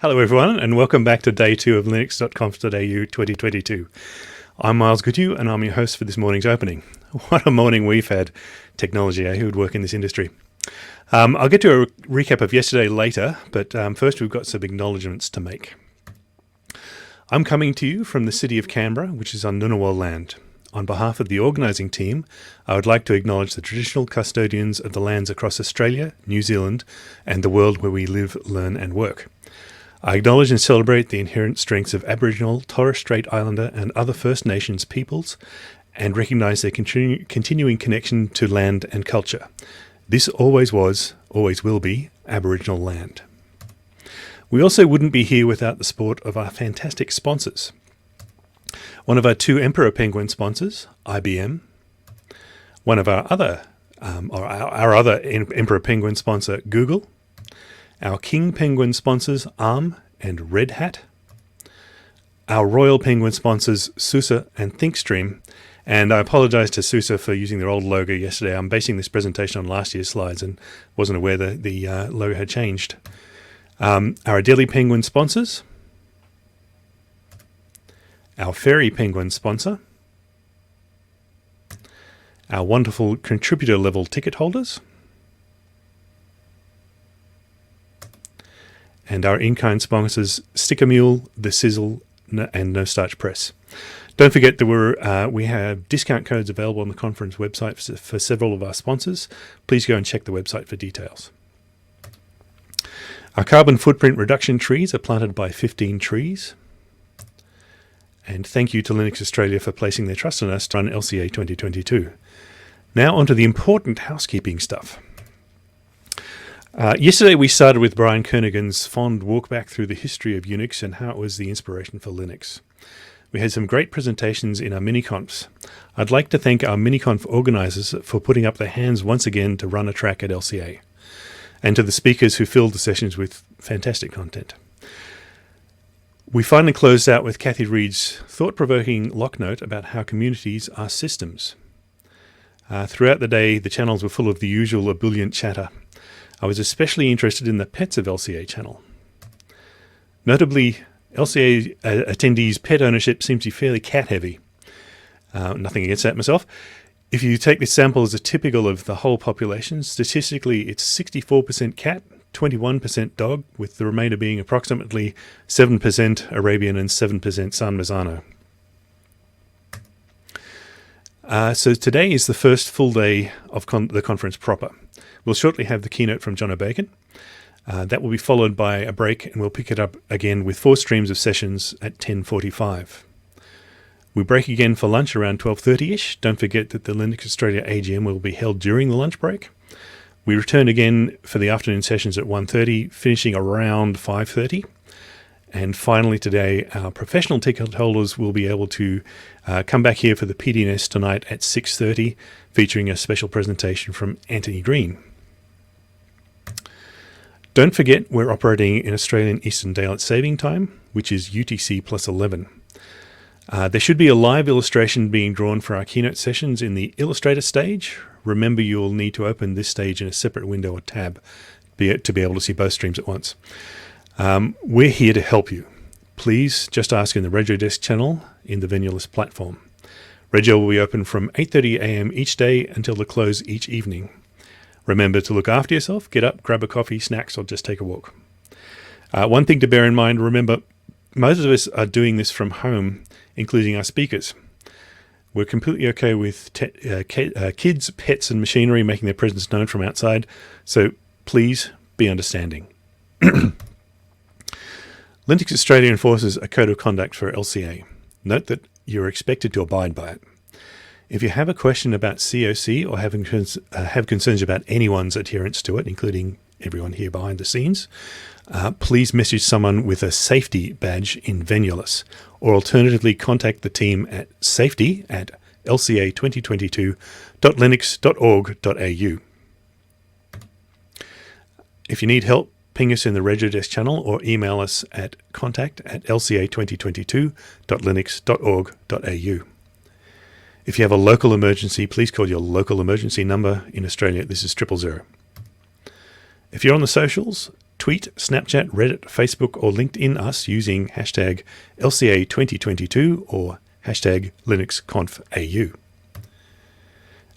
Hello everyone, and welcome back to day 2 of linux.conf.au 2022. I'm Miles Goodhew, and I'm your host for this morning's opening. What a morning we've had, technology, who would work in this industry. I'll get to a recap of yesterday later, but first we've got some acknowledgements to make. I'm coming to you from the city of Canberra, which is on Ngunnawal land. On behalf of the organising team, I would like to acknowledge the traditional custodians of the lands across Australia, New Zealand, and the world where we live, learn and work. I acknowledge and celebrate the inherent strengths of Aboriginal, Torres Strait Islander and other First Nations peoples and recognise their continuing connection to land and culture. This always was, always will be, Aboriginal land. We also wouldn't be here without the support of our fantastic sponsors. One of our 2 Emperor Penguin sponsors, IBM. One of our other Emperor Penguin sponsor, Google. Our King Penguin sponsors, ARM and Red Hat. Our Royal Penguin sponsors, SUSE and ThinkStream. And I apologise to SUSE for using their old logo yesterday. I'm basing this presentation on last year's slides and wasn't aware that the logo had changed. Our Adelie Penguin sponsors. Our Fairy Penguin sponsor. Our wonderful contributor level ticket holders. And our in-kind sponsors, Sticker Mule, The Sizzle, and No Starch Press. Don't forget that we have discount codes available on the conference website for several of our sponsors. Please go and check the website for details. Our carbon footprint reduction trees are planted by 15 trees. And thank you to Linux Australia for placing their trust in us to run LCA 2022. Now onto the important housekeeping stuff. Yesterday we started with Brian Kernighan's fond walk back through the history of Unix and how it was the inspiration for Linux. We had some great presentations in our mini-confs. I'd like to thank our mini-conf organisers for putting up their hands once again to run a track at LCA, and to the speakers who filled the sessions with fantastic content. We finally closed out with Kathy Reed's thought-provoking lock note about how communities are systems. Throughout the day, the channels were full of the usual ebullient chatter. I was especially interested in the Pets of LCA channel. Notably, LCA attendees' pet ownership seems to be fairly cat-heavy. Nothing against that myself. If you take this sample as a typical of the whole population, statistically it's 64% cat, 21% dog, with the remainder being approximately 7% Arabian and 7% San Marzano. So today is the first full day of the conference proper. We'll shortly have the keynote from John O'Bacon. That will be followed by a break, and we'll pick it up again with 4 streams of sessions at 10:45. We break again for lunch around 12:30ish. Don't forget that the Linux Australia AGM will be held during the lunch break. We return again for the afternoon sessions at 1:30, finishing around 5:30. And finally today, our professional ticket holders will be able to come back here for the PDNS tonight at 6:30, featuring a special presentation from Anthony Green. Don't forget we're operating in Australian Eastern Daylight Saving Time, which is UTC plus 11. There should be a live illustration being drawn for our keynote sessions in the Illustrator stage. Remember, you'll need to open this stage in a separate window or tab to be able to see both streams at once. We're here to help you. Please just ask in the RegioDesk channel in the Venulist platform. Regio will be open from 8:30 a.m. each day until the close each evening. Remember to look after yourself, get up, grab a coffee, snacks, or just take a walk. One thing to bear in mind, remember, most of us are doing this from home, including our speakers. We're completely okay with kids, pets, and machinery making their presence known from outside, so please be understanding. Linux Australia enforces a code of conduct for LCA. Note that you're expected to abide by it. If you have a question about COC or have concerns about anyone's adherence to it, including everyone here behind the scenes, please message someone with a safety badge in Venulus, or alternatively contact the team at safety@lca2022.linux.org.au. If you need help, ping us in the RegioDesk channel or email us at contact@lca2022.linux.org.au. If you have a local emergency, please call your local emergency number. In Australia, this is 000. If you're on the socials, tweet, Snapchat, Reddit, Facebook, or LinkedIn us using hashtag LCA2022 or hashtag linux.conf.au.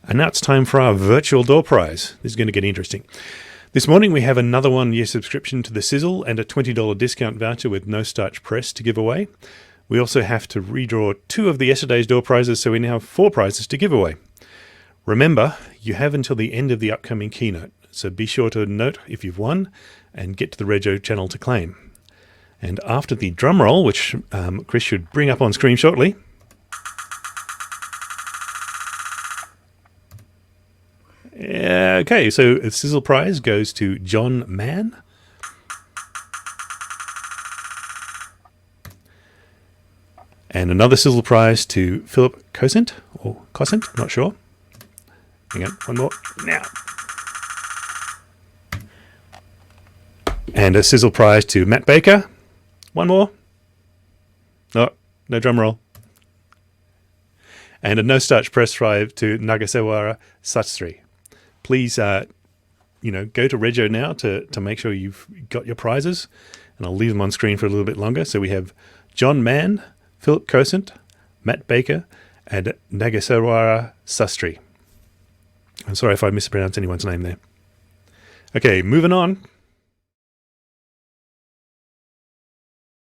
And now it's time for our virtual door prize. This is going to get interesting. This morning we have another 1-year subscription to the Sizzle and a $20 discount voucher with no starch press to give away. We also have to redraw 2 of the yesterday's door prizes, so we now have 4 prizes to give away. Remember, you have until the end of the upcoming keynote, so be sure to note if you've won and get to the Rego channel to claim. And after the drum roll, which Chris should bring up on screen shortly, okay, so the Sizzle prize goes to John Mann. And another Sizzle prize to Philip Cosent, or Cosent, not sure. Hang on, one more. Now. And a Sizzle prize to Matt Baker. One more. Oh, no drum roll. And a no starch press prize to Nagasewara Sastry. Please, go to Rego now to make sure you've got your prizes, and I'll leave them on screen for a little bit longer. So we have John Mann, Philip Cosent, Matt Baker, and Nagasewara Sastry. I'm sorry if I mispronounced anyone's name there. Okay, moving on.